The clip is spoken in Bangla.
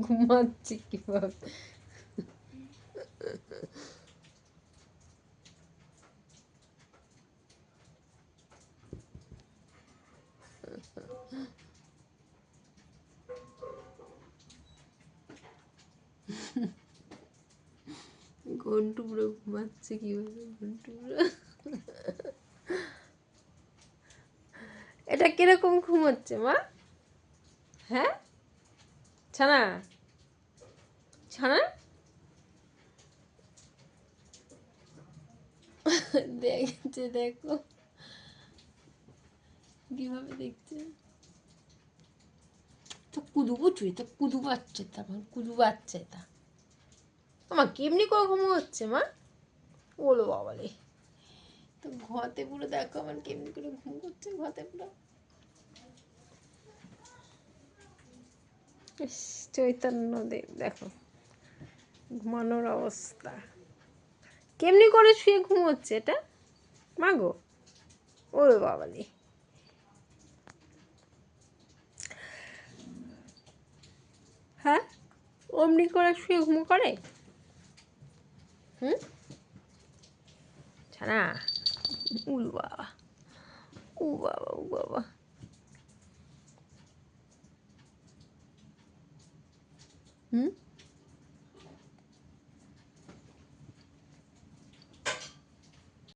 ঘুমাচ্ছে কিভাবে? ঘন্টু বুড়ো ঘুমাচ্ছে কিভাবে? ঘন্টু বুড়ো এটা কিরকম ঘুমাচ্ছে মা? হ্যাঁ ছানা, ছানা দেখছে, দেখো কিভাবে দেখছে। তো কুদু বুঝু, এটা কুদু বাচ্চা, তারপর কুদু বাচ্চা এটা। আমার কেমনি করে ঘুমো হচ্ছে মা? ওলো বাবালে, তো ঘতে পুরো দেখো আমার কেমনি করে ঘুম করছে ঘতে পুরো। ইস, চৈতন্যদেব দেখো ঘুমানোর অবস্থা, কেমনি করে শুয়ে ঘুমোচ্ছে এটা মা গো। ওরে বাবালে, হ্যাঁ অমনি করে শুয়ে ঘুমো করে? হুম ছানা, উল বাবা, ও বাবা, ও বাবা। হুম